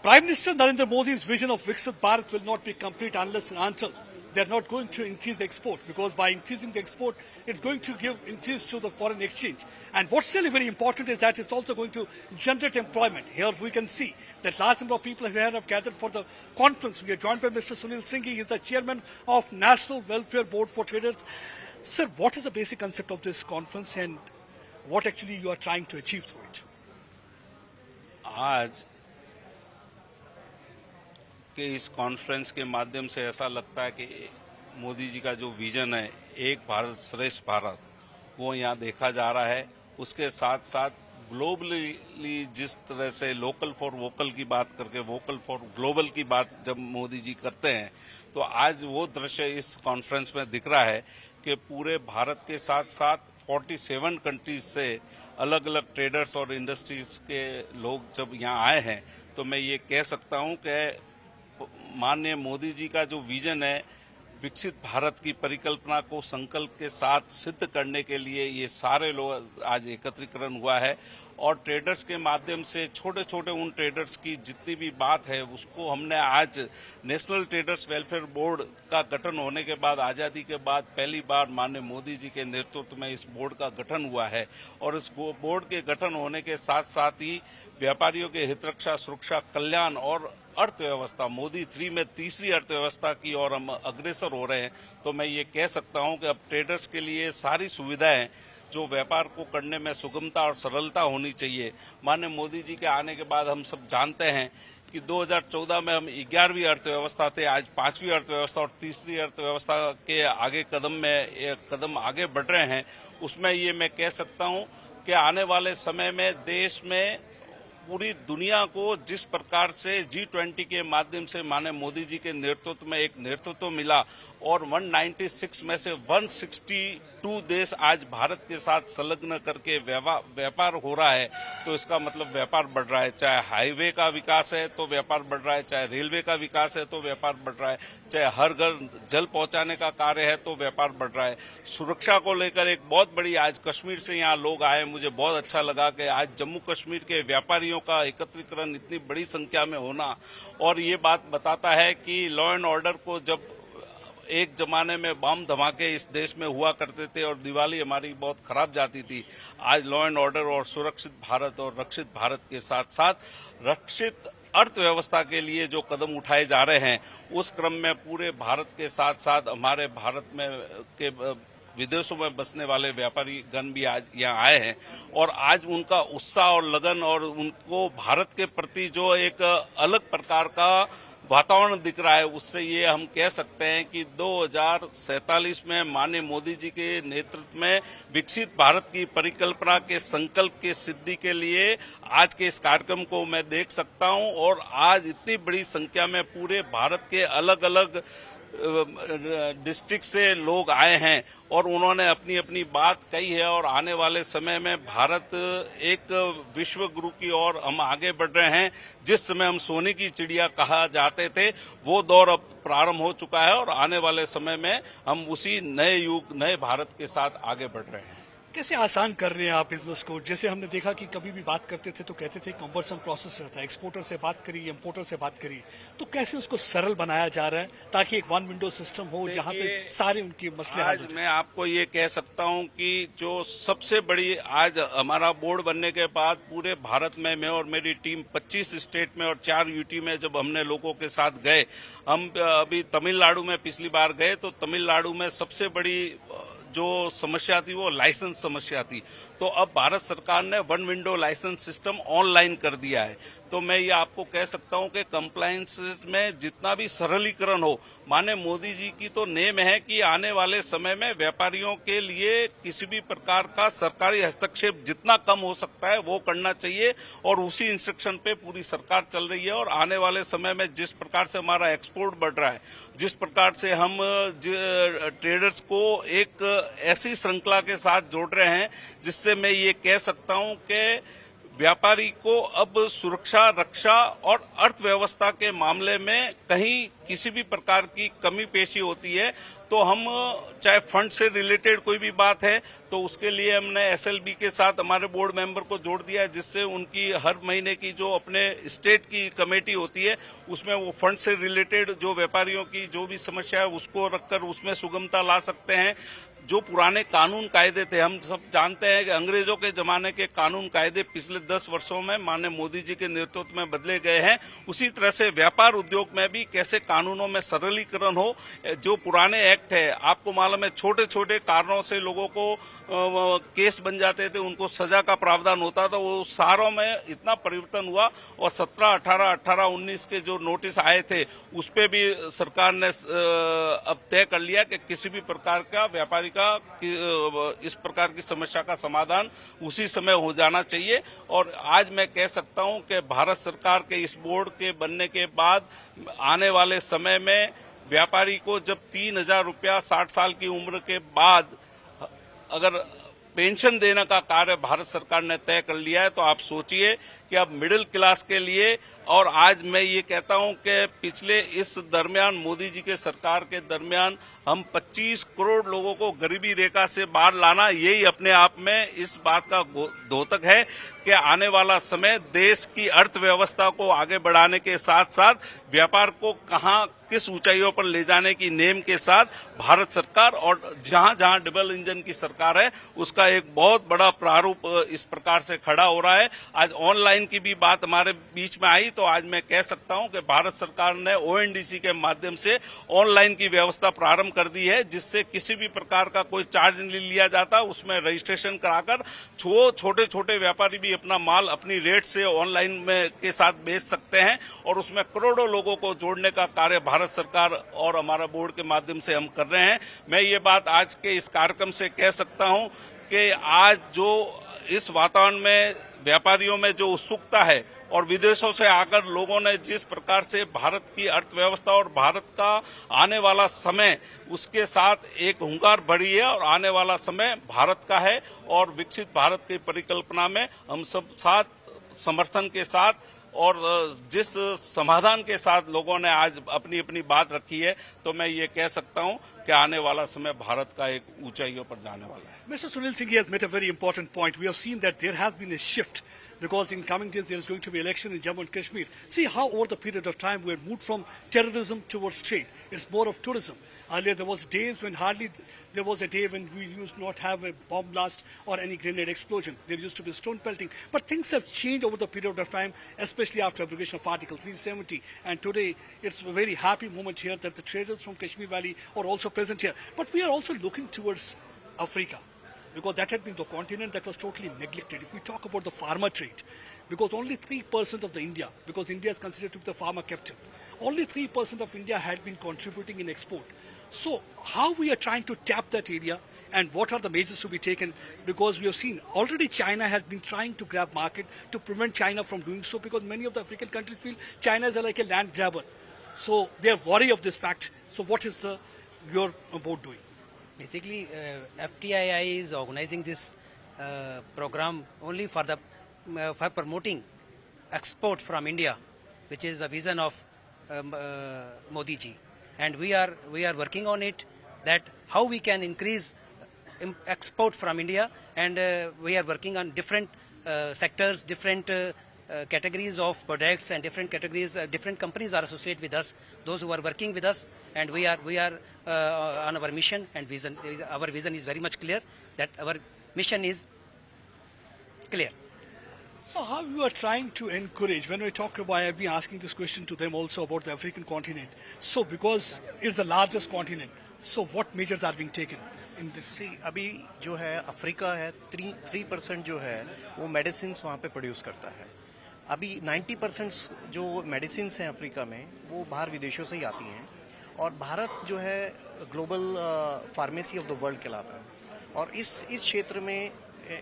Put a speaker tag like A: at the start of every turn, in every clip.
A: Prime Minister Narendra Modi's vision of Viksit Bharat will not be complete unless and until they are not going to increase the export, because by increasing the export, it's going to give increase to the foreign exchange. And what's really very important is that it's also going to generate employment. Here we can see that large number of people here have gathered for the conference. We are joined by Mr. Sunil Singh. He is the chairman of National Welfare Board for Traders. Sir, what is the basic concept of this conference and what actually you are trying to achieve through it?
B: आज के इस conference के माध्यम से ऐसा लगता है कि मोदी जी का जो विजन है एक भारत श्रेष्ठ भारत वो यहाँ देखा जा रहा है। उसके साथ साथ ग्लोबली जिस तरह से लोकल फॉर वोकल की बात करके वोकल फॉर ग्लोबल की बात जब मोदी जी करते हैं तो आज वो दृश्य इस कॉन्फ्रेंस में दिख रहा है कि पूरे भारत के साथ साथ 47 कंट्रीज से अलग अलग ट्रेडर्स और इंडस्ट्रीज के लोग जब यहाँ आए हैं तो मैं ये कह सकता हूँ कि माननीय मोदी जी का जो विजन है विकसित भारत की परिकल्पना को संकल्प के साथ सिद्ध करने के लिए ये सारे लोग आज एकत्रीकरण हुआ है। और ट्रेडर्स के माध्यम से छोटे छोटे उन ट्रेडर्स की जितनी भी बात है उसको हमने आज नेशनल ट्रेडर्स वेलफेयर बोर्ड का गठन होने के बाद आजादी के बाद पहली बार माननीय मोदी जी के नेतृत्व में इस बोर्ड का गठन हुआ है। और इस बोर्ड के गठन होने के साथ साथ ही व्यापारियों के हित रक्षा सुरक्षा कल्याण और अर्थव्यवस्था मोदी 3 में तीसरी अर्थव्यवस्था की ओर हम अग्रसर हो रहे हैं। तो मैं ये कह सकता हूं कि अब ट्रेडर्स के लिए सारी सुविधाएं जो व्यापार को करने में सुगमता और सरलता होनी चाहिए। माननीय मोदी जी के आने के बाद हम सब जानते हैं कि 2014 में हम 11वीं अर्थव्यवस्था थे, आज 5वीं अर्थव्यवस्था और तीसरी अर्थव्यवस्था के आगे कदम आगे बढ़ रहे हैं। उसमें ये मैं कह सकता हूं कि आने वाले समय में देश में पूरी दुनिया को जिस प्रकार से G20 के माध्यम से माननीय मोदी जी के नेतृत्व में एक नेतृत्व मिला और 196 में से 162 देश आज भारत के साथ संलग्न करके व्यापार हो रहा है तो इसका मतलब व्यापार बढ़ रहा है। चाहे हाईवे का विकास है तो व्यापार बढ़ रहा है, चाहे रेलवे का विकास है तो व्यापार बढ़ रहा है, चाहे हर घर जल पहुंचाने का कार्य है तो व्यापार बढ़ रहा है। सुरक्षा को लेकर एक बहुत बड़ी आज कश्मीर से यहाँ लोग आए, मुझे बहुत अच्छा लगा कि आज जम्मू कश्मीर के व्यापारियों का एकत्रीकरण इतनी बड़ी संख्या में होना और ये बात बताता है कि लॉ एंड ऑर्डर को जब एक जमाने में बम धमाके इस देश में हुआ करते थे और दिवाली हमारी बहुत खराब जाती थी, आज लॉ एंड ऑर्डर और सुरक्षित भारत और रक्षित भारत के साथ साथ रक्षित अर्थव्यवस्था के लिए जो कदम उठाए जा रहे हैं उस क्रम में पूरे भारत के साथ साथ हमारे भारत में के विदेशों में बसने वाले व्यापारी गण भी आज यहाँ आए हैं और आज उनका उत्साह और लगन और उनको भारत के प्रति जो एक अलग प्रकार का वातावरण दिख रहा है उससे ये हम कह सकते हैं कि 2047 में माननीय मोदी जी के नेतृत्व में विकसित भारत की परिकल्पना के संकल्प के सिद्धि के लिए आज के इस कार्यक्रम को मैं देख सकता हूं। और आज इतनी बड़ी संख्या में पूरे भारत के अलग अलग डिस्ट्रिक्ट से लोग आए हैं और उन्होंने अपनी अपनी बात कही है और आने वाले समय में भारत एक विश्व गुरु की ओर हम आगे बढ़ रहे हैं। जिस समय हम सोने की चिड़िया कहा जाते थे वो दौर अब प्रारंभ हो चुका है और आने वाले समय में हम उसी नए युग नए भारत के साथ आगे बढ़ रहे हैं।
A: कैसे आसान कर रहे हैं आप बिजनेस को? जैसे हमने देखा कि कभी भी बात करते थे तो कहते थे कम्बर्सन प्रोसेस रहता है, एक्सपोर्टर से बात करी इम्पोर्टर से बात करी, तो कैसे उसको सरल बनाया जा रहा है ताकि एक वन विंडो सिस्टम हो जहां पे सारे उनके मसले हल हो?
B: मैं आपको ये कह सकता हूं कि जो सबसे बड़ी आज हमारा बोर्ड बनने के बाद पूरे भारत में मैं और मेरी टीम 25 स्टेट में और 4 यूटी में जब हमने लोगों के साथ गए, हम अभी तमिलनाडु में पिछली बार गए तो तमिलनाडु में सबसे बड़ी जो समस्या थी वो लाइसेंस समस्या थी। तो अब भारत सरकार ने one window licence system online कर दिया है। तो मैं ये आपको कह सकता हूं कि कंप्लायंस में जितना भी सरलीकरण हो, माननीय मोदी जी की तो नेम है कि आने वाले समय में व्यापारियों के लिए किसी भी प्रकार का सरकारी हस्तक्षेप जितना कम हो सकता है वो करना चाहिए और उसी इंस्ट्रक्शन पे पूरी सरकार चल रही है। और आने वाले समय में जिस प्रकार से हमारा एक्सपोर्ट बढ़ रहा है, जिस प्रकार से हम ट्रेडर्स को एक ऐसी श्रृंखला के साथ जोड़ रहे हैं जिससे मैं ये कह सकता हूं कि व्यापारी को अब सुरक्षा, रक्षा और अर्थव्यवस्था के मामले में कहीं किसी भी प्रकार की कमी पेशी होती है तो हम चाहे फंड से रिलेटेड कोई भी बात है तो उसके लिए हमने एसएलबी के साथ हमारे बोर्ड मेंबर को जोड़ दिया है, जिससे उनकी हर महीने की जो अपने स्टेट की कमेटी होती है उसमें वो फंड से रिलेटेड जो व्यापारियों की जो भी समस्या है उसको रखकर उसमें सुगमता ला सकते हैं। जो पुराने कानून कायदे थे, हम सब जानते हैं कि अंग्रेजों के जमाने के कानून कायदे पिछले 10 वर्षों में माननीय मोदी जी के नेतृत्व में बदले गए हैं। उसी तरह से व्यापार उद्योग में भी कैसे कानूनों में सरलीकरण हो। जो पुराने एक्ट है, आपको मालूम है, छोटे छोटे कारणों से लोगों को केस बन जाते थे, उनको सजा का प्रावधान होता था, वो सारों में इतना परिवर्तन हुआ और 17, 18, 18, 19 के जो नोटिस आए थे उस पे भी सरकार ने अब तय कर लिया कि किसी भी प्रकार का व्यापारी का इस प्रकार की समस्या का समाधान उसी समय हो जाना चाहिए। और आज मैं कह सकता हूं कि भारत सरकार के इस बोर्ड के बनने के बाद आने वाले समय में व्यापारी को जब 3,000 रुपया 60 साल की उम्र के बाद अगर पेंशन देने का कार्य भारत सरकार ने तय कर लिया है तो आप सोचिए कि अब मिडिल क्लास के लिए, और आज मैं ये कहता हूं कि पिछले इस दरमियान मोदी जी के सरकार के दरमियान हम 25 करोड़ लोगों को गरीबी रेखा से बाहर लाना, यही अपने आप में इस बात का द्योतक है कि आने वाला समय देश की अर्थव्यवस्था को आगे बढ़ाने के साथ साथ व्यापार को कहां किस ऊंचाइयों पर ले जाने की नेम के साथ भारत सरकार और जहां जहां डबल इंजन की सरकार है उसका एक बहुत बड़ा प्रारूप इस प्रकार से खड़ा हो रहा है। आज ऑनलाइन की भी बात हमारे बीच में आई तो आज मैं कह सकता हूं कि भारत सरकार ने ओएनडीसी के माध्यम से ऑनलाइन की व्यवस्था प्रारंभ कर दी है, जिससे किसी भी प्रकार का कोई चार्ज नहीं लिया जाता। उसमें रजिस्ट्रेशन कराकर छोटे छोटे व्यापारी भी अपना माल अपनी रेट से ऑनलाइन में के साथ बेच सकते हैं और उसमें करोड़ों लोगों को जोड़ने का कार्य भारत सरकार और हमारा बोर्ड के माध्यम से हम कर रहे हैं। मैं ये बात आज के इस कार्यक्रम से कह सकता हूं कि आज जो इस वातावरण में व्यापारियों में जो उत्सुकता है और विदेशों से आकर लोगों ने जिस प्रकार से भारत की अर्थव्यवस्था और भारत का आने वाला समय उसके साथ एक हुंकार बढ़ी है और आने वाला समय भारत का है और विकसित भारत की परिकल्पना में हम सब साथ समर्थन के साथ और जिस समाधान के साथ लोगों ने आज अपनी अपनी बात रखी है तो मैं ये कह सकता हूं कि आने वाला समय भारत का एक ऊंचाइयों पर जाने वाला है।
A: Mr. Sunil Singh has made a very important point. We have seen that there has been a shift because in coming days there is going to be election in Jammu and Kashmir. See how over the period of time we have moved from terrorism towards trade. It's more of tourism. Earlier there was days when hardly there was a day when we used not have a bomb blast or any grenade explosion. There used to be stone pelting. But things have changed over the period of time, especially after abrogation of Article 370. And today it's a very happy moment here that the traders from Kashmir Valley are also present here. But we are also looking towards Africa, because that had been the continent that was totally neglected. If we talk about the pharma trade, because only 3% of the India, because India is considered to be the pharma capital, only 3% of India had been contributing in export. So how we are trying to tap that area and what are the measures to be taken, because we have seen already China has been trying to grab market to prevent China from doing so, because many of the African countries feel China is like a land grabber. So they are worried of this fact. So what is your board doing?
C: Basically, FTII is organizing this program only for for promoting export from India, which is the vision of Modi ji, and we are working on it, that how we can increase export from India, and we are working on different sectors, different categories of products, and different categories, different companies are associated with us, those who are working with us, and we are on our mission and vision. Our vision is very much clear, that our mission is clear.
A: So how you are trying to encourage, when we talk about, I've been asking this question to them also about the African continent. So because it's the largest continent, so what measures are being taken in this?
D: See, अभी जो है Africa है 3% जो है वो medicine वहाँ पे produce करता है। अभी 90% जो मेडिसिन हैं अफ्रीका में वो बाहर विदेशों से ही आती हैं, और भारत जो है global pharmacy of the world कहलाता है, और इस क्षेत्र में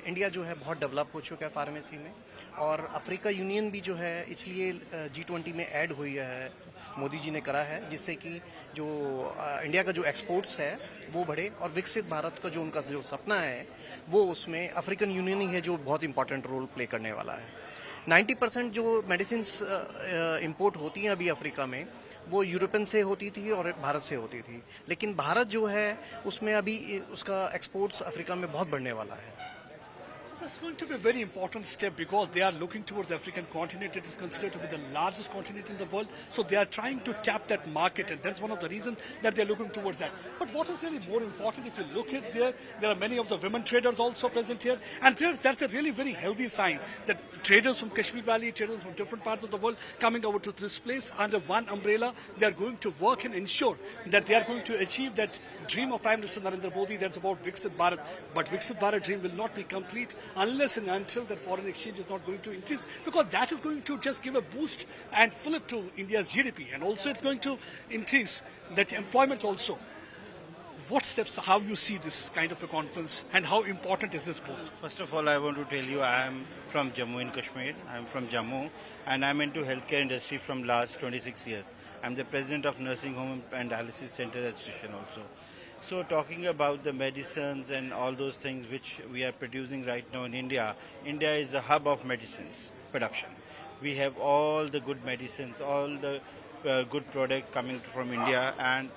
D: इंडिया जो है बहुत डेवलप हो चुका है फार्मेसी में, और अफ्रीका यूनियन भी जो है इसलिए G20 में ऐड हुई है, मोदी जी ने करा है, जिससे कि जो इंडिया का जो एक्सपोर्ट्स है वो बढ़े, और विकसित भारत का जो उनका जो सपना है वो उसमें अफ्रीकन यूनियन ही है जो बहुत इंपॉर्टेंट रोल प्ले करने वाला है। 90% जो मेडिसिन इंपोर्ट होती हैं अभी अफ्रीका में वो यूरोपियन से होती थी और भारत से होती थी, लेकिन भारत जो है उसमें अभी उसका एक्सपोर्ट्स अफ्रीका में बहुत बढ़ने वाला है.
A: It's going to be a very important step because they are looking towards the African continent. It is considered to be the largest continent in the world. So they are trying to tap that market, and that's one of the reasons that they're looking towards that. But what is really more important, if you look at there are many of the women traders also present here, and that's a really very healthy sign that traders from Kashmir Valley, traders from different parts of the world coming over to this place under one umbrella, they are going to work and ensure that they are going to achieve that dream of Prime Minister Narendra Modi, that's about Viksit Bharat. But Viksit Bharat dream will not be complete unless and until that foreign exchange is not going to increase, because that is going to just give a boost and fillip to India's GDP, and also it's going to increase that employment also. What steps, how you see this kind of a conference, and how important is this both?
E: First of all, I want to tell you I am from Jammu and Kashmir. I am from Jammu and I am into healthcare industry from last 26 years. I am the president of Nursing Home and Dialysis Center Association also. So talking about the medicines and all those things which we are producing right now in India, India is a hub of medicines production. We have all the good medicines, all the good product coming from India, and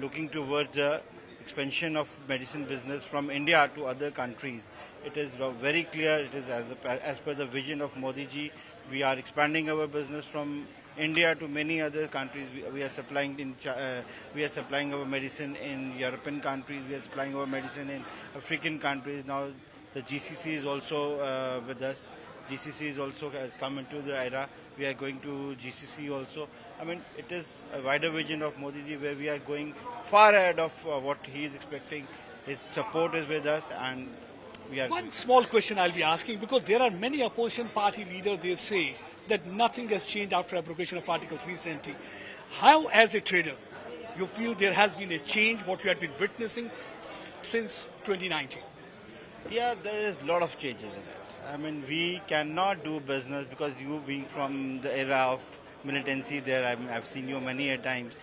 E: looking towards the expansion of medicine business from India to other countries. It is very clear, it is as per the vision of Modi ji, we are expanding our business from India to many other countries. We are supplying we are supplying our medicine in European countries. We are supplying our medicine in African countries. Now the GCC is also with us. GCC is also has come into the era. We are going to GCC also. I mean, it is a wider vision of Modi ji where we are going far ahead of what he is expecting. His support is with us, and we are.
A: One small question I'll be asking, because there are many opposition party leaders, they say that nothing has changed after abrogation of Article 370. How, as a trader, you feel there has been a change, what you had been witnessing since 2019?
E: Yeah, there is a lot of changes in it. I mean, we cannot do business because you being from the era of militancy there, I've seen you many a times.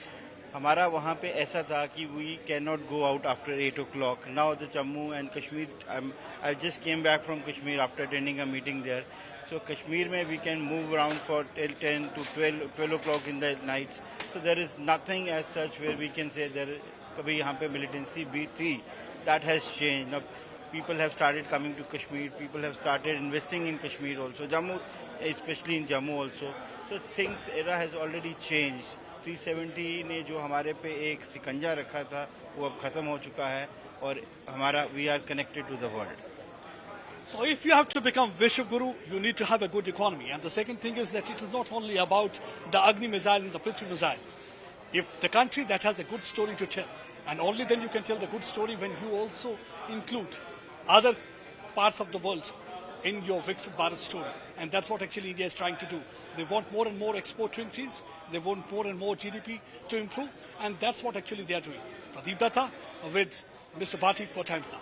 E: हमारा वहाँ पे ऐसा था कि we cannot go out after 8 o'clock. Now the Jammu and Kashmir, I just came back from Kashmir after attending a meeting there. So Kashmir mein we can move around for till 10 to 12 o'clock in the nights. So there is nothing as such where we can say there kabhi yahan pe militancy bhi thi. That has changed. Now people have started coming to Kashmir. People have started investing in Kashmir also. Jammu, especially in Jammu also. So things era has already changed. 370 ने जो हमारे पे एक सिकंजा रखा था वो अब खत्म हो चुका है और हमारा we are connected to the world.
A: So if you have to become Vishwaguru, you need to have a good economy. And the second thing is that it is not only about the Agni missile and the Prithvi missile. If the country that has a good story to tell, and only then you can tell the good story when you also include other parts of the world in your Viksit Bharat story. And that's what actually India is trying to do. They want more and more export to increase. They want more and more GDP to improve. And that's what actually they are doing. Pradeep Datta with Mr. Bhati for Times Now.